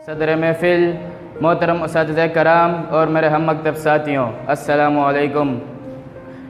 صدر محفل، محترم اساتذہ کرام اور میرے ہم مکتب ساتھیوں، السلام علیکم۔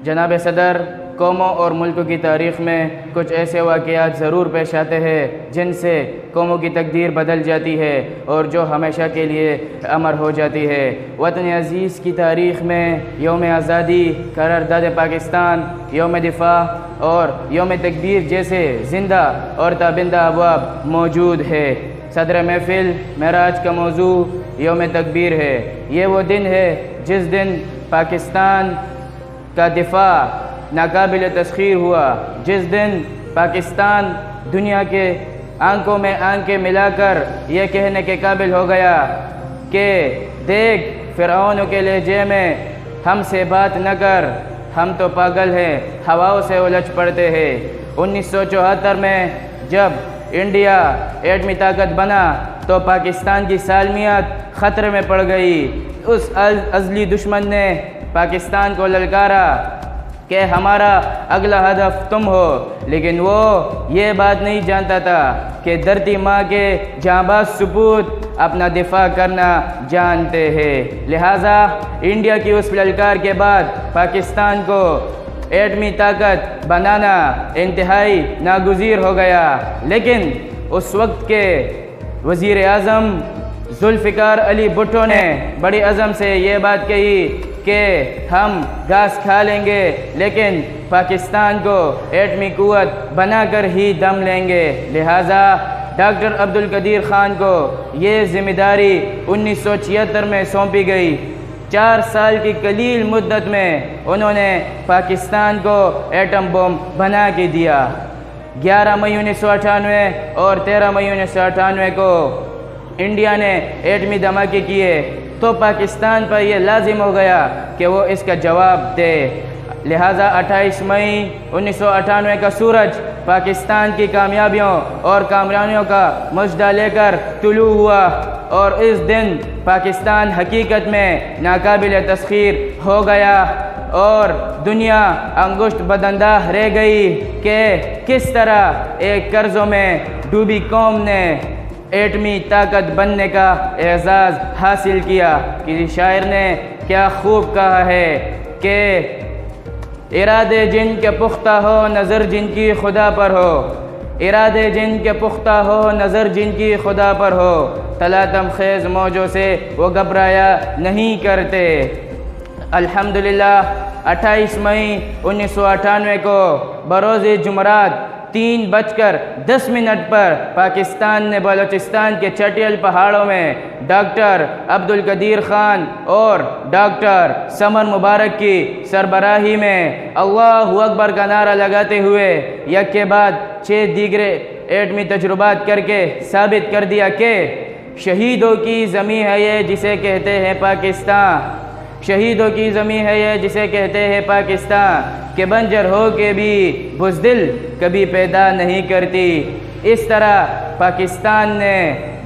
جناب صدر، قوموں اور ملکوں کی تاریخ میں کچھ ایسے واقعات ضرور پیش آتے ہیں جن سے قوموں کی تقدیر بدل جاتی ہے اور جو ہمیشہ کے لیے امر ہو جاتی ہے۔ وطن عزیز کی تاریخ میں یوم آزادی، قرارداد پاکستان، یوم دفاع اور یوم تکبیر جیسے زندہ اور تابندہ ابواب موجود ہے۔ صدر محفل، میرا آج کا موضوع یوم تکبیر ہے۔ یہ وہ دن ہے جس دن پاکستان کا دفاع ناقابل تسخیر ہوا، جس دن پاکستان دنیا کے آنکھوں میں آنکھیں ملا کر یہ کہنے کے قابل ہو گیا کہ دیکھ فرعونوں کے لہجے میں ہم سے بات نہ کر، ہم تو پاگل ہیں، ہواؤں سے الجھ پڑتے ہیں۔ 1974 میں جب انڈیا ایٹمی طاقت بنا تو پاکستان کی سالمیت خطرے میں پڑ گئی۔ اس ازلی دشمن نے پاکستان کو للکارا کہ ہمارا اگلا ہدف تم ہو، لیکن وہ یہ بات نہیں جانتا تھا کہ دھرتی ماں کے جانباز سپوت اپنا دفاع کرنا جانتے ہیں۔ لہٰذا انڈیا کی اس للکار کے بعد پاکستان کو ایٹمی طاقت بنانا انتہائی ناگزیر ہو گیا، لیکن اس وقت کے وزیر اعظم ذوالفقار علی بھٹو نے بڑی عزم سے یہ بات کہی کہ ہم گھاس کھا لیں گے لیکن پاکستان کو ایٹمی قوت بنا کر ہی دم لیں گے۔ لہٰذا ڈاکٹر عبدالقدیر خان کو یہ ذمہ داری 1976 میں سونپی گئی۔ 4 سال کی قلیل مدت میں انہوں نے پاکستان کو ایٹم بم بنا کے دیا۔ 11 مئی 1998 اور 13 مئی 1998 کو انڈیا نے ایٹمی دھماکے کیے تو پاکستان پر یہ لازم ہو گیا کہ وہ اس کا جواب دے۔ لہٰذا 28 مئی 1998 کا سورج پاکستان کی کامیابیوں اور کامرانیوں کا مژدہ لے کر طلوع ہوا اور اس دن پاکستان حقیقت میں ناقابل تسخیر ہو گیا اور دنیا انگشت بدانداز رہ گئی کہ کس طرح ایک قرضوں میں ڈوبی قوم نے ایٹمی طاقت بننے کا اعزاز حاصل کیا۔ کسی شاعر نے کیا خوب کہا ہے کہ ارادے جن کے پختہ ہو نظر جن کی خدا پر ہو، ارادے جن کے پختہ ہو نظر جن کی خدا پر ہو، تلاطم خیز موجوں سے وہ گھبرایا نہیں کرتے۔ الحمدللہ 28 مئی 1998 کو بروز جمعرات 3:10 پر پاکستان نے بلوچستان کے چٹیل پہاڑوں میں ڈاکٹر عبدالقدیر خان اور ڈاکٹر سمر مبارک کی سربراہی میں اللہ اکبر کا نعرہ لگاتے ہوئے یک کے بعد 6 دیگر ایٹمی تجربات کر کے ثابت کر دیا کہ شہیدوں کی زمین ہے یہ جسے کہتے ہیں پاکستان، شہیدوں کی زمین ہے یہ جسے کہتے ہیں پاکستان، کہ بنجر ہو کے بھی بزدل کبھی پیدا نہیں کرتی۔ اس طرح پاکستان نے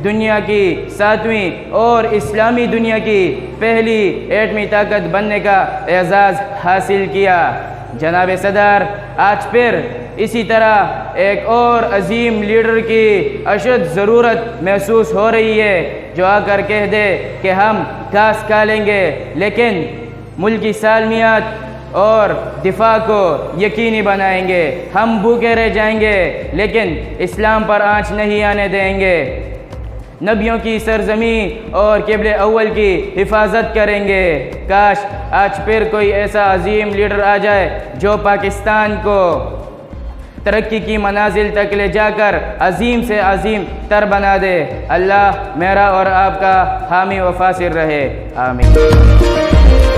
دنیا کی 7ویں اور اسلامی دنیا کی پہلی ایٹمی طاقت بننے کا اعزاز حاصل کیا۔ جناب صدر، آج پھر اسی طرح ایک اور عظیم لیڈر کی اشد ضرورت محسوس ہو رہی ہے جو آ کر کہہ دے کہ ہم گھاس کھا لیں گے لیکن ملکی سالمیت اور دفاع کو یقینی بنائیں گے، ہم بھوکے رہ جائیں گے لیکن اسلام پر آنچ نہیں آنے دیں گے، نبیوں کی سرزمین اور قبلہ اول کی حفاظت کریں گے۔ کاش آج پھر کوئی ایسا عظیم لیڈر آ جائے جو پاکستان کو ترقی کی منازل تک لے جا کر عظیم سے عظیم تر بنا دے۔ اللہ میرا اور آپ کا حامی و فاصر رہے، آمین۔